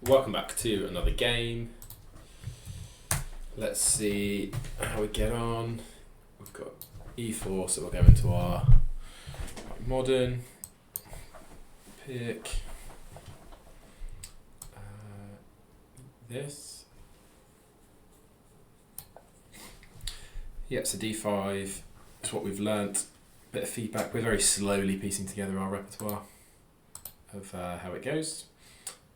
Welcome back to another game. Let's see how we get on. We've got e4, so we'll go into our modern pick. This. Yeah, so d5 is what we've learnt. Bit of feedback. We're very slowly piecing together our repertoire of how it goes.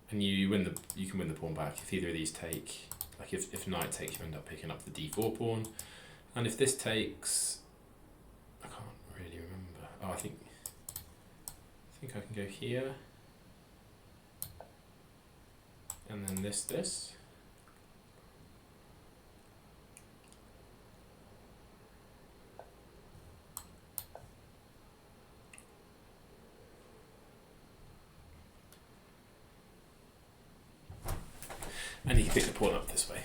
And you can win the pawn back if either of these take. Like if knight takes, you end up picking up the d4 pawn, and if this takes, I can't really remember. Oh, I think I can go here, and then this. And you can pick the pawn up this way.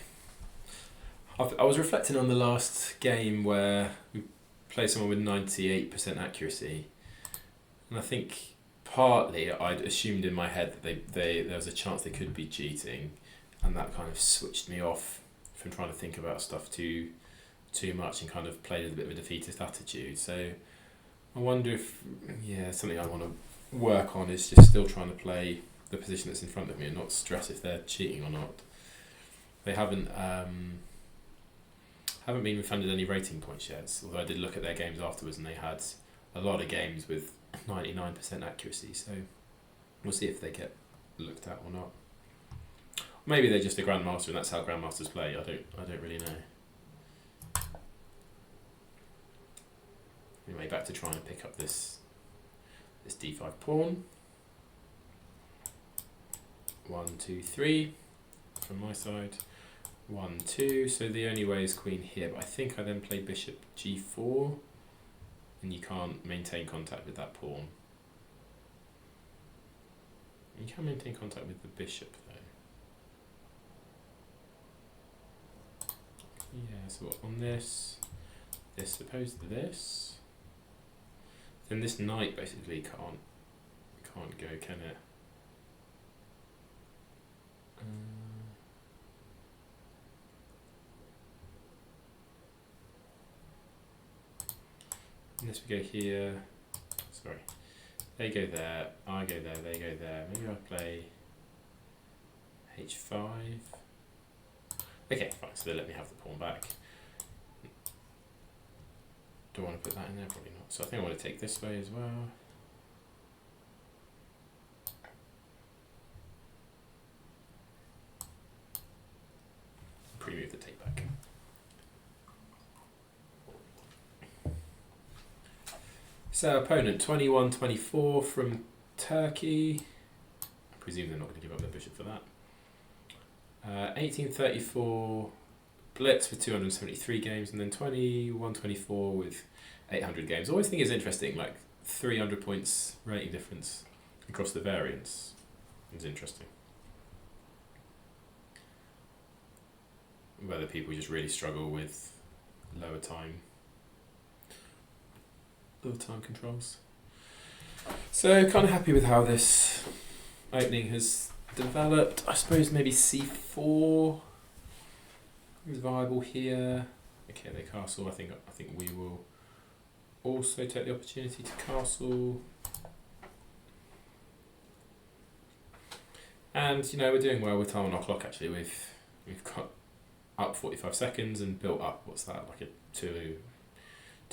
I was reflecting on the last game where we played someone with 98% accuracy, and I think partly I'd assumed in my head that there was a chance they could be cheating, and that kind of switched me off from trying to think about stuff too much and kind of played with a bit of a defeatist attitude. So I wonder if something I want to work on is just still trying to play the position that's in front of me and not stress if they're cheating or not. They haven't been refunded any rating points yet, although I did look at their games afterwards and they had a lot of games with 99% accuracy, so we'll see if they get looked at or not. Maybe they're just a grandmaster and that's how grandmasters play. I don't really know. Anyway, back to trying to pick up this d5 pawn. 1, 2, 3 from my side. 1, 2. So the only way is queen here, but I think I then play bishop g4, and you can't maintain contact with that pawn. You can maintain contact with the bishop though. Yeah, so on this opposed to this, then this knight basically can't go, can it? Unless we go here, sorry, they go there, I go there, they go there. Maybe I play h5. Okay, fine, so they let me have the pawn back. Do I want to put that in there? Probably not. So I think I want to take this way as well. Pre-move the take back. So opponent 21-24 from Turkey. I presume they're not going to give up their bishop for that. 1834 Blitz with 273 games, and then 21-24 with 800 games. I always think it's interesting, like 300 points rating difference across the variants. It's interesting. Whether people just really struggle with lower time controls. So kind of happy with how this opening has developed. I suppose maybe c4 is viable here. Okay, they castle. I think we will also take the opportunity to castle. And we're doing well with time on our clock actually. We've got up 45 seconds and built up, what's that, like a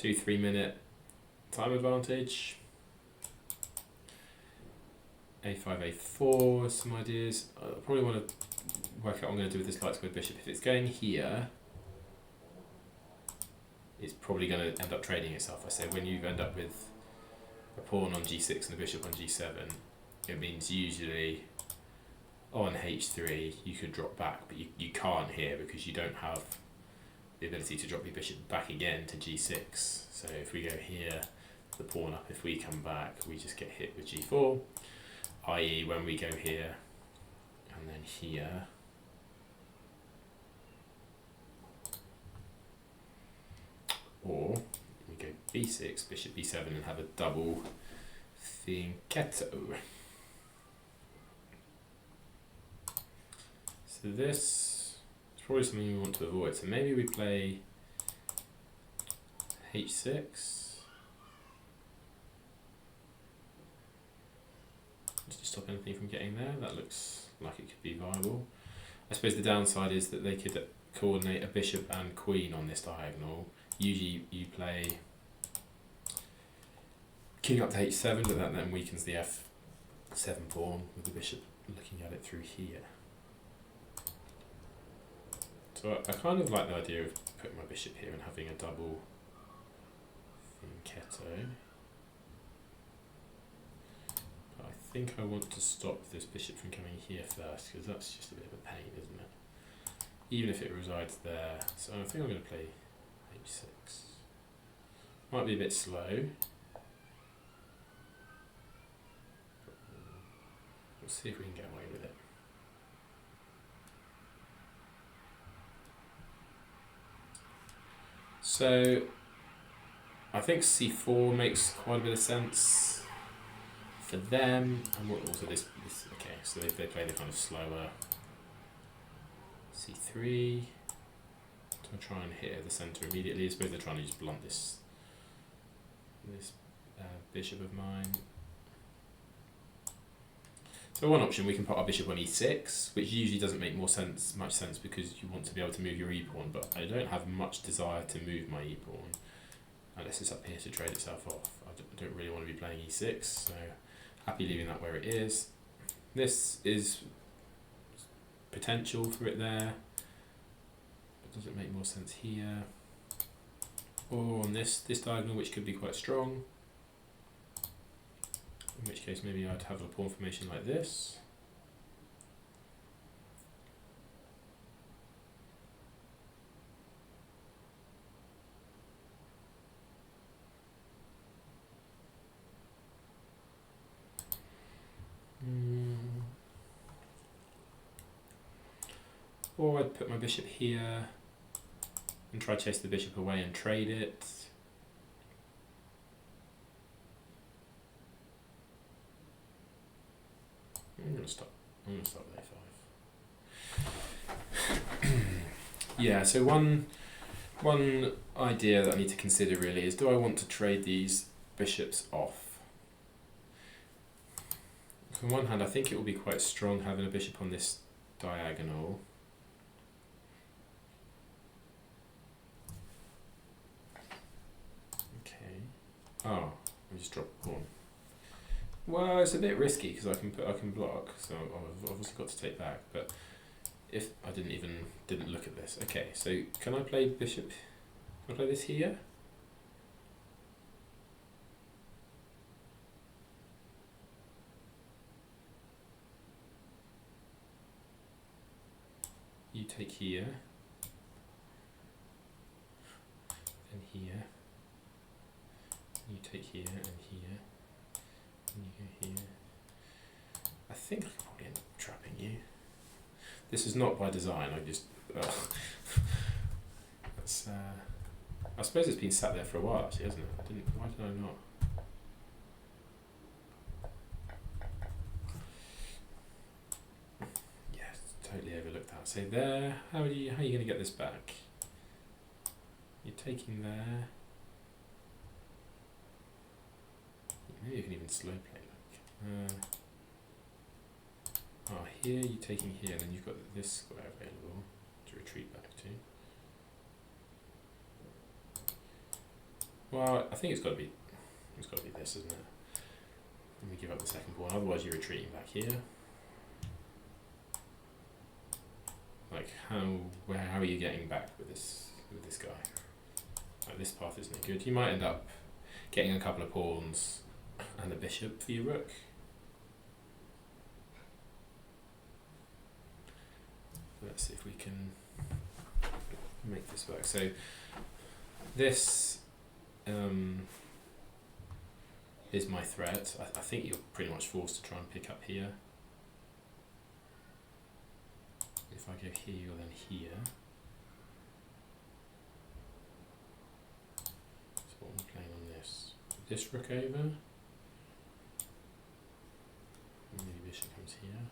2-3 minute time advantage. a5, a4, some ideas. I probably want to work out what I'm going to do with this light squared bishop. If it's going here, it's probably going to end up trading itself. I say when you end up with a pawn on g6 and a bishop on g7, it means usually on h3 you could drop back, but you can't here because you don't have the ability to drop your bishop back again to g6. So if we go here, the pawn up, if we come back, we just get hit with g4, i.e. when we go here and then here, or we go b6, bishop b7 and have a double fianchetto. So this is probably something we want to avoid. So maybe we play h6. Just to stop anything from getting there. That looks like it could be viable. I suppose the downside is that they could coordinate a bishop and queen on this diagonal. Usually you play king up to h7, but that then weakens the f7 pawn with the bishop looking at it through here. So I kind of like the idea of putting my bishop here and having a double fianchetto. But I think I want to stop this bishop from coming here first, because that's just a bit of a pain, isn't it? Even if it resides there. So I think I'm going to play h6. Might be a bit slow. We'll see if we can get away with it. So I think c4 makes quite a bit of sense for them, and also this okay, so they play the kind of slower c3 to try and hit the centre immediately. I suppose they're trying to just blunt this bishop of mine. So one option, we can put our bishop on e6, which usually doesn't make much sense because you want to be able to move your e-pawn, but I don't have much desire to move my e-pawn unless it's up here to trade itself off. I don't really want to be playing e6, so happy leaving that where it is. This is potential for it there, but does it make more sense here? Or on this diagonal, which could be quite strong. In which case maybe I'd have a pawn formation like this. Or I'd put my bishop here and try to chase the bishop away and trade it. I'm going to stop with a5. Yeah, so one idea that I need to consider really is, do I want to trade these bishops off? On one hand, I think it will be quite strong having a bishop on this diagonal. Okay. Oh, I just dropped a pawn. Well, it's a bit risky because I can block, so I've obviously got to take back. But if I didn't look at this, okay. So can I play bishop? Can I play this here? You take here, and here. You take here and here. And you go here. I think I can probably end up trapping you. This is not by design, I just... that's, I suppose it's been sat there for a while actually, hasn't it? Why did I not? Yeah, totally overlooked that. So there, how are you going to get this back? You're taking there. Maybe you can even slow play here you're taking here, and then you've got this square available to retreat back to. Well, I think it's got to be this, isn't it? Let me give up the second pawn. Otherwise, you're retreating back here. Like how are you getting back with this guy? Like, this path isn't good. You might end up getting a couple of pawns and a bishop for your rook. Let's see if we can make this work. So this is my threat. I think you're pretty much forced to try and pick up here. If I go here, you're then here. So what am I playing on this? This rook over. And the bishop comes here.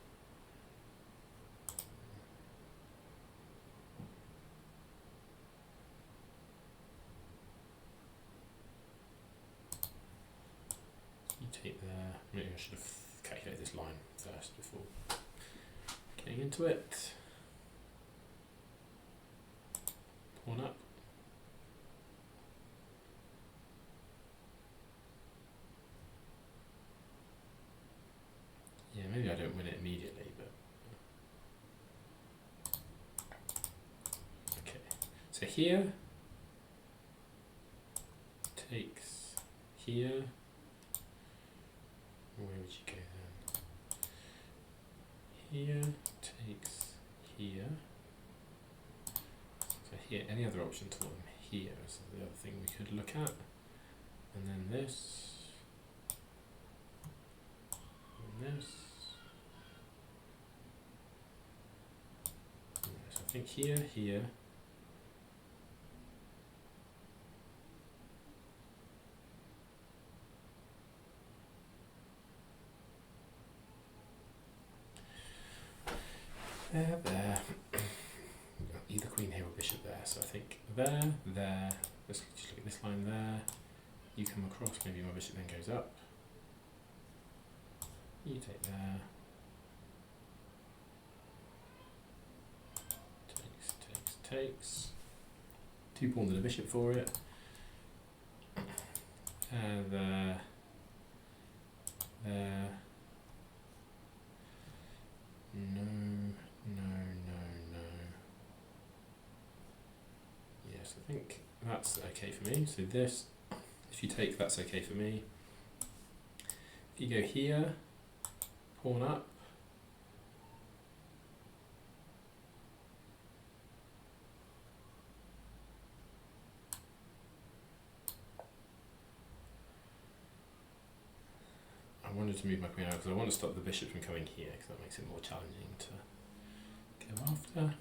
take there. Maybe I should have calculated this line first before getting into it. Pawn up. Yeah, maybe I don't win it immediately, but okay. So here takes here. Where would you go then? Here takes here. So here, any other option to them here is the other thing we could look at. And then this. And this. So I think here, here. There. Either queen here or bishop there. So I think there. Let's just look at this line there. You come across, maybe my bishop then goes up. You take there. Takes. 2 pawns and a bishop for it. There. No. Yes, I think that's okay for me. So this, if you take, that's okay for me. If you go here, pawn up. I wanted to move my queen out because I want to stop the bishop from coming here because that makes it more challenging to go after.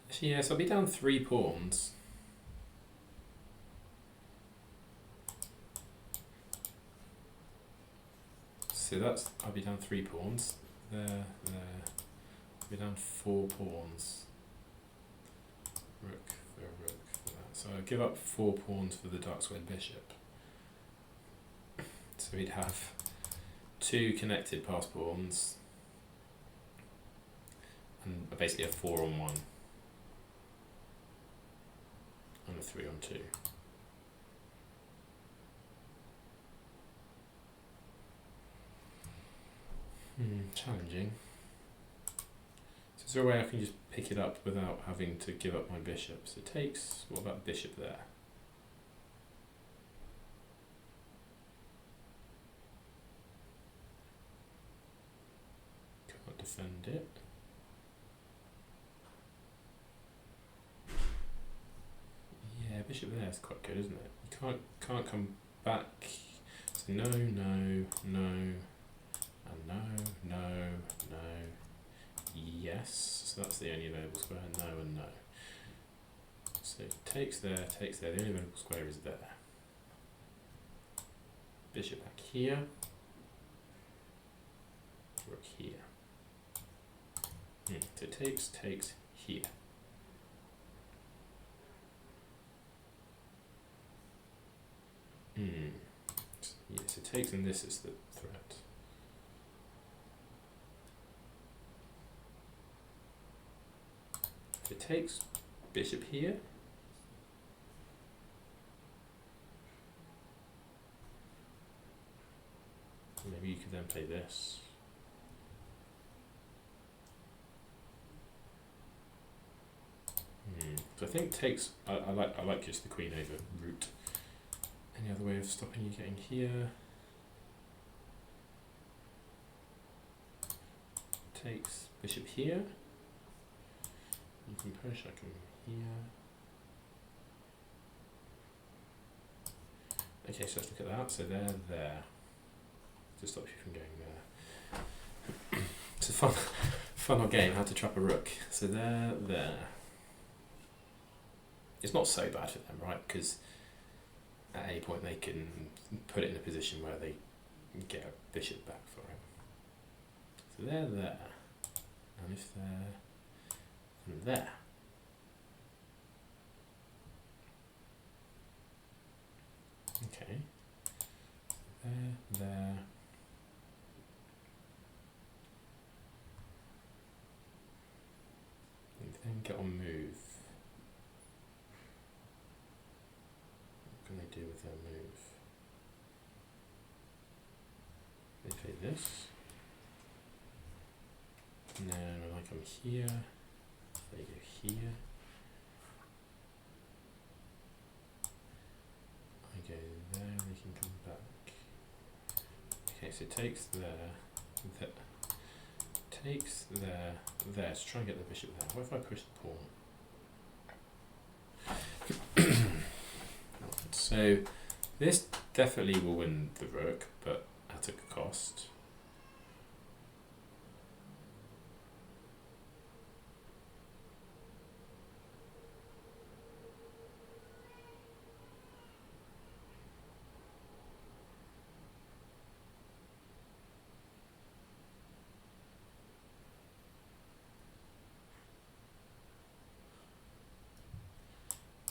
Actually, yes, I'll be down 3 pawns. So that's, I'll be down 3 pawns. There. I'll be down 4 pawns. Rook for that. So I'll give up 4 pawns for the dark squared bishop. So we'd have 2 connected pass pawns and basically a 4 on 1 and a 3 on 2. Challenging. So is there a way I can just pick it up without having to give up my bishop? So it takes, what about bishop there? Can't defend it. Yeah, bishop there is quite good, isn't it? You can't come back. So no, and no. Yes, so that's the only available square, no and no. So takes there, the only available square is there. Bishop back here, rook here. So takes here. Yes, it takes and this is the threat. If it takes bishop here, maybe you could then play this. So I think takes. I like just the queen over root. Any other way of stopping you getting here? Takes bishop here. You can push. I can here. Okay, so let's look at that. So there. To stop you from going there. It's a fun game. How to trap a rook. So there. It's not so bad for them, right? Because at any point they can put it in a position where they get a bishop back for it. So there. And if they're there. There. And then get on move. What can they do with their move? They play this. And then when I come here, they go here. I go there, they can come back. Okay, so it takes there, takes there, there, to try and get the bishop there. What if I push the pawn? So this definitely will win the rook, but at a cost.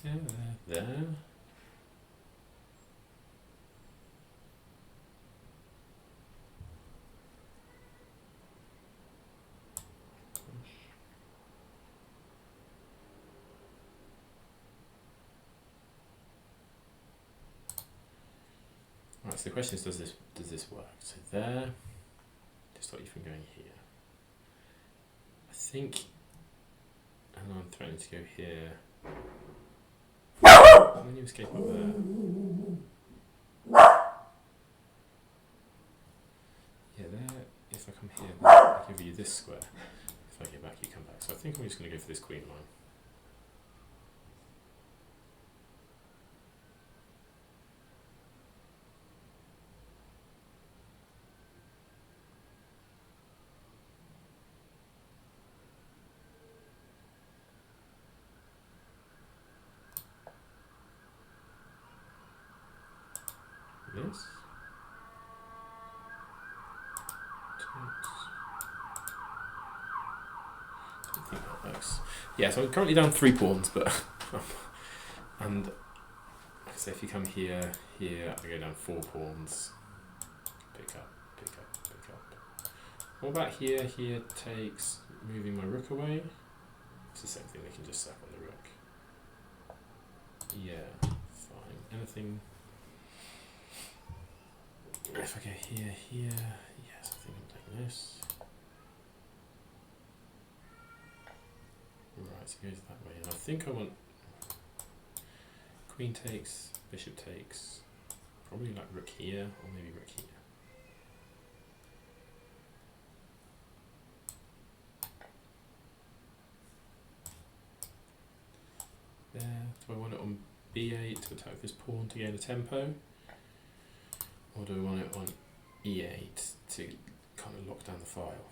Yeah, there. Right, so the question is, does this work? So there, to stop you from going here. I think, and I'm threatening to go here. And then you escape up there. Yeah, there, if I come here, I give you this square. If I get back, you come back. So I think I'm just going to go for this queen line. This. I think that works. Yeah, so I'm currently down 3 pawns, but and like I say, if you come here, here, I go down 4 pawns. Pick up, pick up, pick up. What about here? Here takes moving my rook away. It's the same thing. They can just sack on the rook. Yeah, fine. Anything? If I go here, here, yes, I think I'm taking this. Right, so it goes that way. And I think I want queen takes, bishop takes, probably like rook here, or maybe rook here. There. Do I want it on b8 to attack this pawn to gain a tempo? Or do I want it on e8 to kind of lock down the file?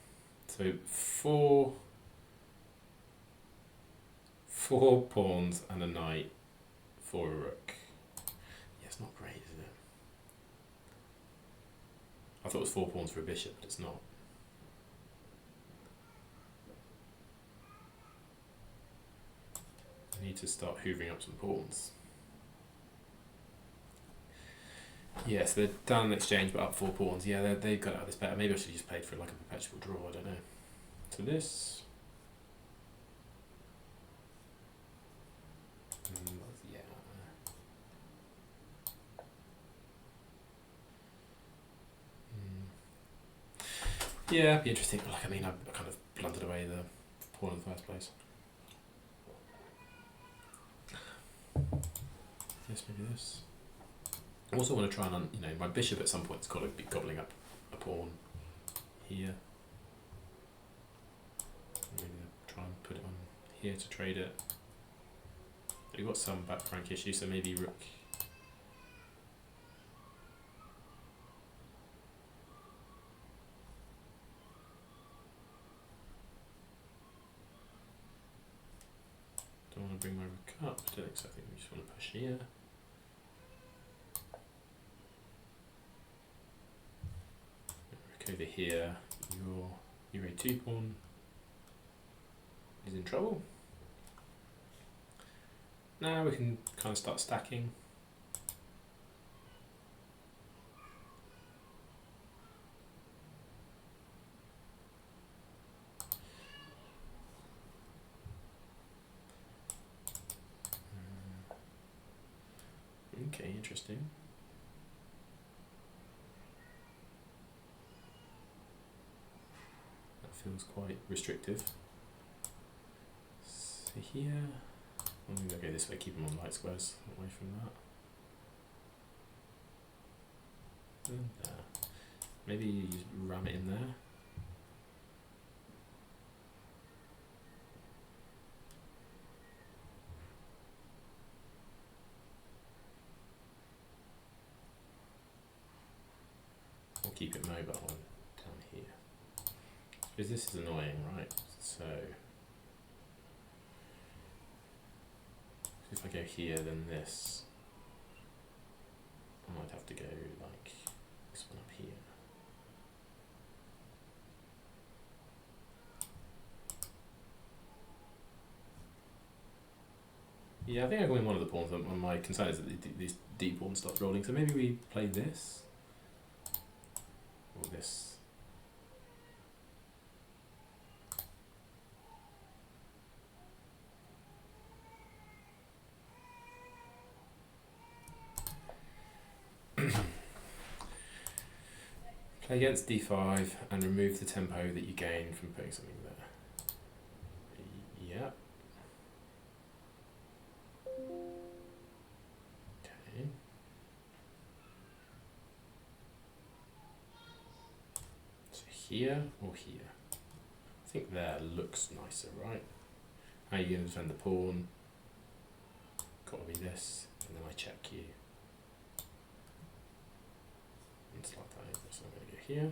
So four pawns and a knight for a rook. Yeah, it's not great, is it? I thought it was 4 pawns for a bishop, but it's not. I need to start hoovering up some pawns. Yeah, so they're down in exchange but up 4 pawns. Yeah, they've got out of this better. Maybe I should have just played for like a perpetual draw, I don't know. So this. Yeah. Yeah, it'd be interesting. Like, I mean, I kind of blundered away the pawn in the first place. Yes, maybe this. I also want to try and, my bishop at some point has got to be gobbling up a pawn here. Maybe try and put it on here to trade it. We've got some back rank issues, so maybe rook. Don't want to bring my rook up, I don't think so. I think we just want to push here. Rook over here, your a2 pawn is in trouble. Now we can kind of start stacking. Okay, interesting. That feels quite restrictive. So here, I'm going to go this way, keep them on light squares, away from that. And there. Maybe you just ram it in there. Or keep it mobile down here. Because this is annoying, right? So if I go here, then this, I might have to go like this one up here. Yeah, I think I win one of the pawns. My concern is that these deep pawns start rolling. So maybe we play this or this. Play against d5 and remove the tempo that you gain from putting something there. Yeah. Okay. So here or here? I think there looks nicer, right? How are you going to defend the pawn? Got to be this, and then I check you. And slide that over, so I'm going to go here.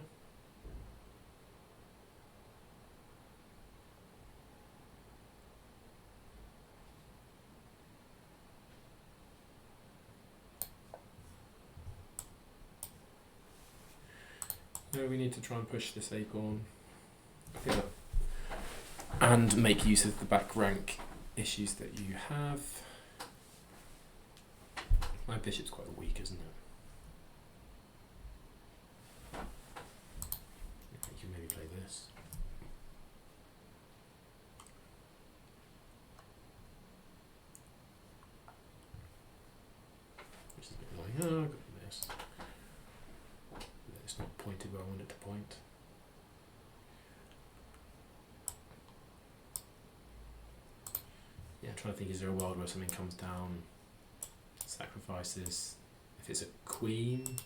No, we need to try and push this a-pawn. I think that, and make use of the back rank issues that you have. My bishop's quite weak, isn't it? You can maybe play this. Which is a bit annoying. Oh, I've got this. It's not pointed where I want it to point. Yeah, I'm trying to think, is there a world where something comes down, sacrifices, if it's a queen?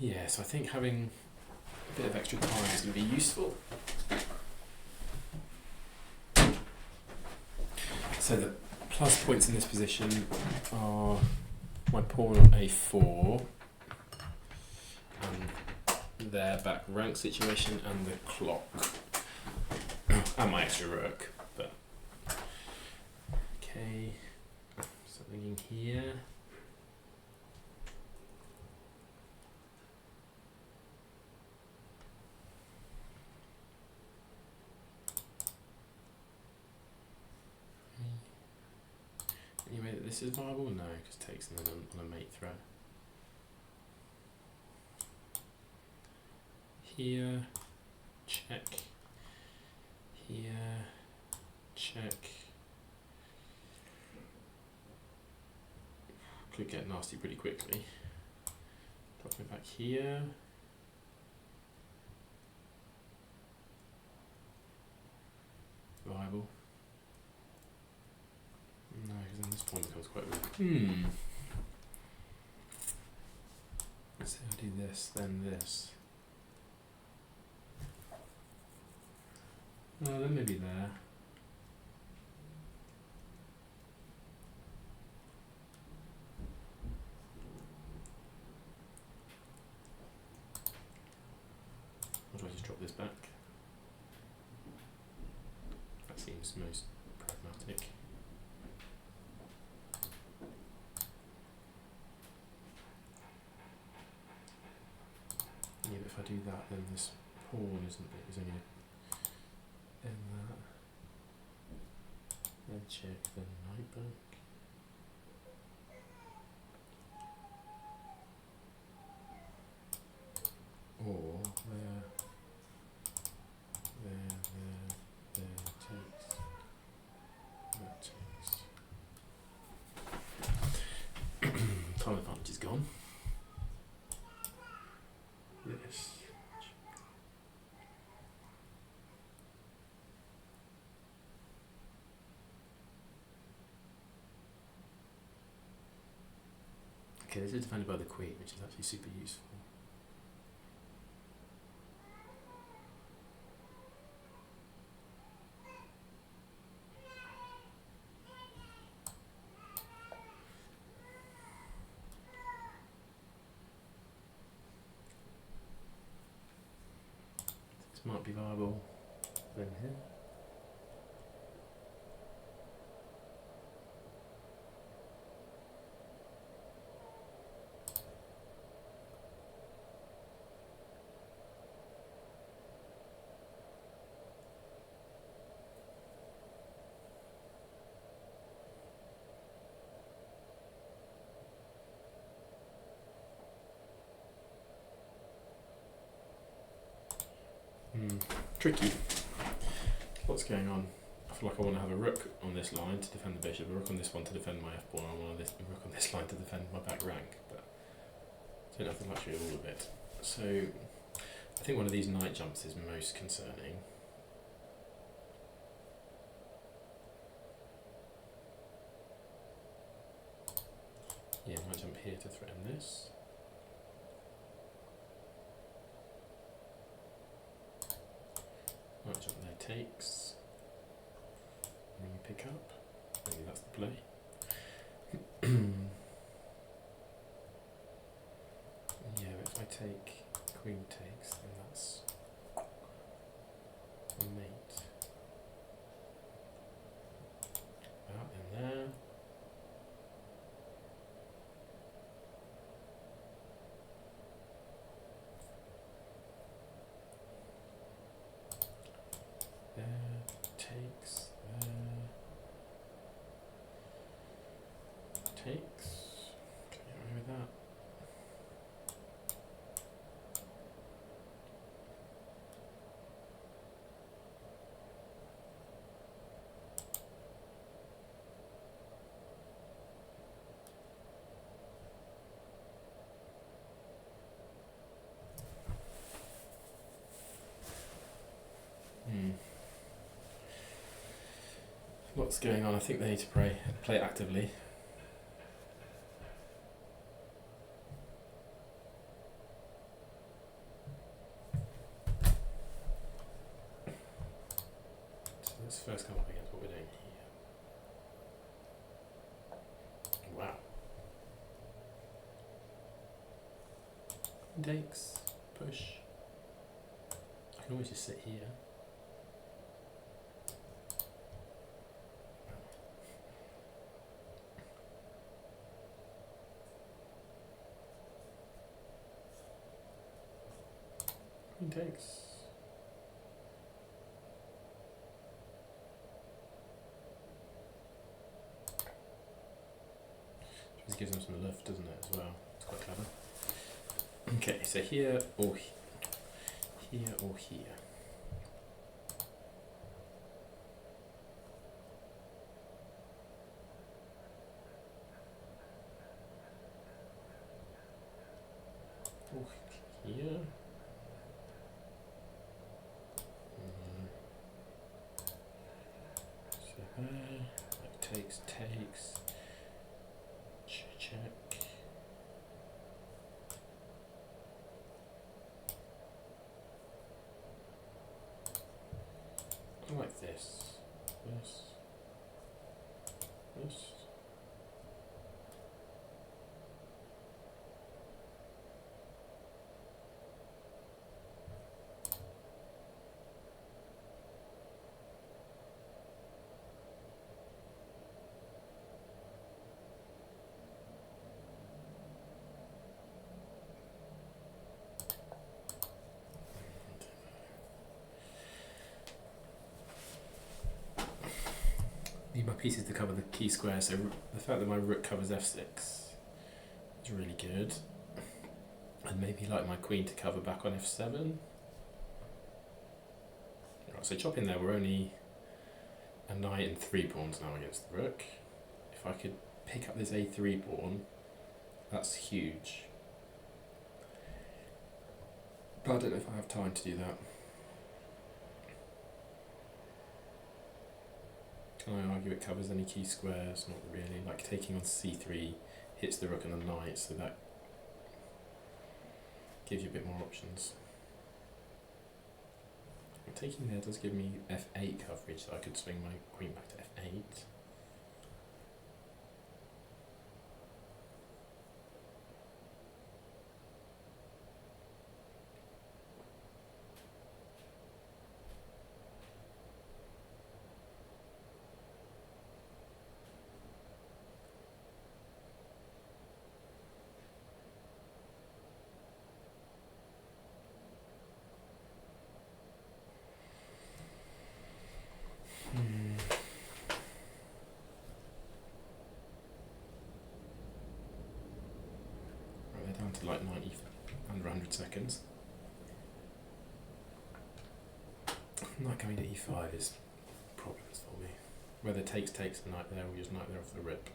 Yeah, so I think having a bit of extra time is going to be useful. So the plus points in this position are my pawn on a4 and their back rank situation and the clock and my extra rook. But okay, something in here. Anyway, this is viable? No, it just takes them on a mate threat. Here, check. Here, check. Could get nasty pretty quickly. Drop it back here. Viable. No, because then this pawn becomes quite weak. Let's say I do this, then this. No, then maybe there. Or do I just drop this back? That seems most pragmatic. if I do that, then this pawn is only in that. Then check the knight back. Or there takes, that takes. Time advantage is gone. Yes. Okay, this is defended by the queen, which is actually super useful. This might be viable then here. Tricky. What's going on? I feel like I want to have a rook on this line to defend the bishop, a rook on this one to defend my f-pawn, and a rook on this line to defend my back rank, but I don't have the luxury of all of it. So I think one of these knight jumps is most concerning. Yeah, I might jump here to threaten this. Might jump there, takes. And then you pick up. Maybe that's the play. Yeah, but if I take queen takes, then that's a mate. Out in there. There, takes, there, takes, can you get away with that? What's going on? I think they need to play actively. So let's first come up against what we're doing here. Wow. Takes, push. I can always just sit here. Takes. Just gives them some lift, doesn't it, as well? It's quite clever. Okay, so here or here or here. Or here. Takes, check. I like this. Need my pieces to cover the key square, so the fact that my rook covers f6 is really good. I'd maybe like my queen to cover back on f7. Right, so chop in there, we're only a knight and 3 pawns now against the rook. If I could pick up this a3 pawn, that's huge. But I don't know if I have time to do that. Can I argue it covers any key squares? Not really. Like taking on c3 hits the rook and the knight, so that gives you a bit more options. Taking there does give me f8 coverage, so I could swing my queen back to f8. Down to like 90, under 100 seconds. Knight going to e5 is problems for me. Whether takes the knight there or just knight there off the rip.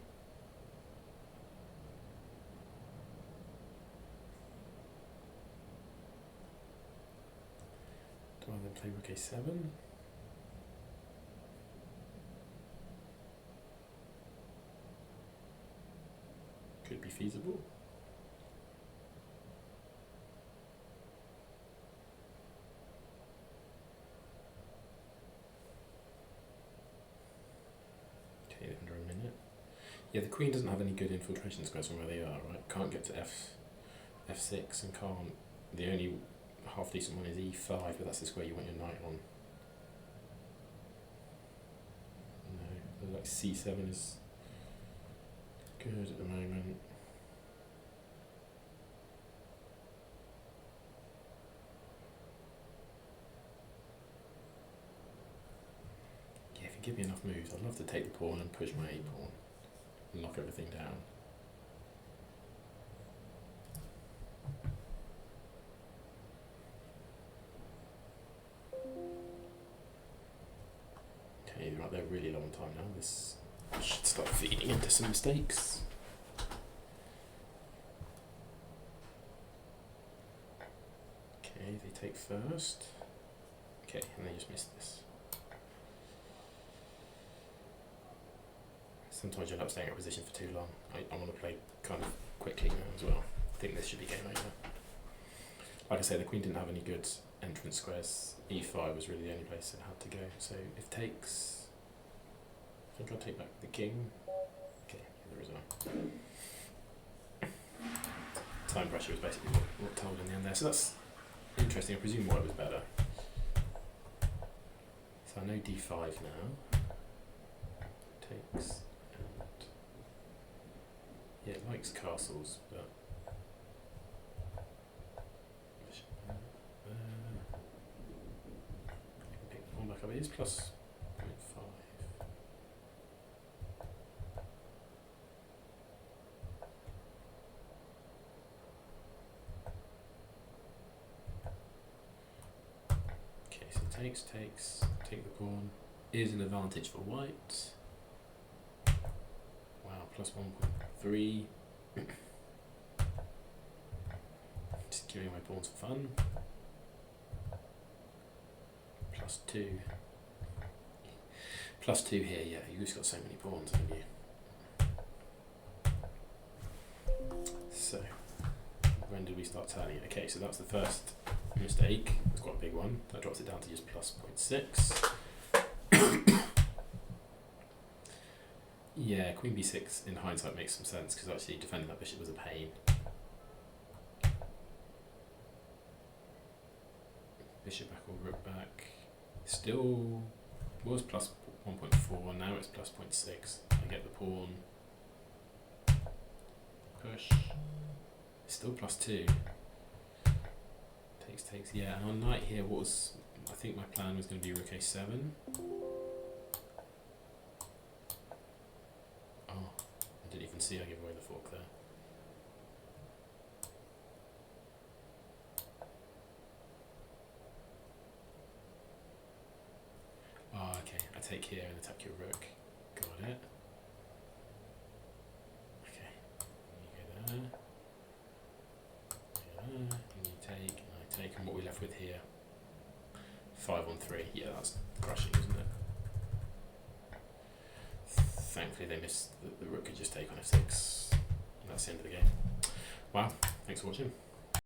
Do I then play rook a7? Could be feasible. Under a minute. Yeah, the queen doesn't have any good infiltration squares from where they are, right? Can't get to f6 and can't. The only half decent one is e5, but that's the square you want your knight on. No, like c7 is good at the moment. Give me enough moves, I'd love to take the pawn and push my a pawn and lock everything down. Okay, right, they're really long time now. This should start feeding into some mistakes. Okay, they take first. Okay, and they just missed this. Sometimes you end up staying in a position for too long. I want to play kind of quickly now as well. I think this should be game over. Like I say, the queen didn't have any good entrance squares. e5 was really the only place it had to go. So if takes, I think I'll take back the king. Okay, there is a time pressure was basically what told in the end there. So that's interesting. I presume white was better. So I know d5 now. Takes. Yeah, it likes castles, but pick one back up. It is plus 0.5. Okay, so takes, take the pawn is an advantage for white. Wow, plus 1.3. Just giving my pawns for fun. Plus 2. Plus 2 here, yeah, you've just got so many pawns, haven't you? So, when did we start turning it? Okay, so that's the first mistake. It's quite a big one. That drops it down to just plus 0.6. Yeah, queen b6 in hindsight makes some sense because actually defending that bishop was a pain. Bishop back or rook back. Still was plus 1.4, now it's plus 0.6. I get the pawn. Push. Still plus 2. Takes, yeah. And on knight here, what was, I think my plan was going to be rook a7. and see I give away the fork there. Oh, okay. I take here and attack your rook. Got it. Okay. You go there. And you take, and I take, and what we're left with here. 5 on 3. Yeah, that's crushing, isn't it? Thankfully they missed, the rook could just take on f6. And that's the end of the game. Wow, thanks for watching.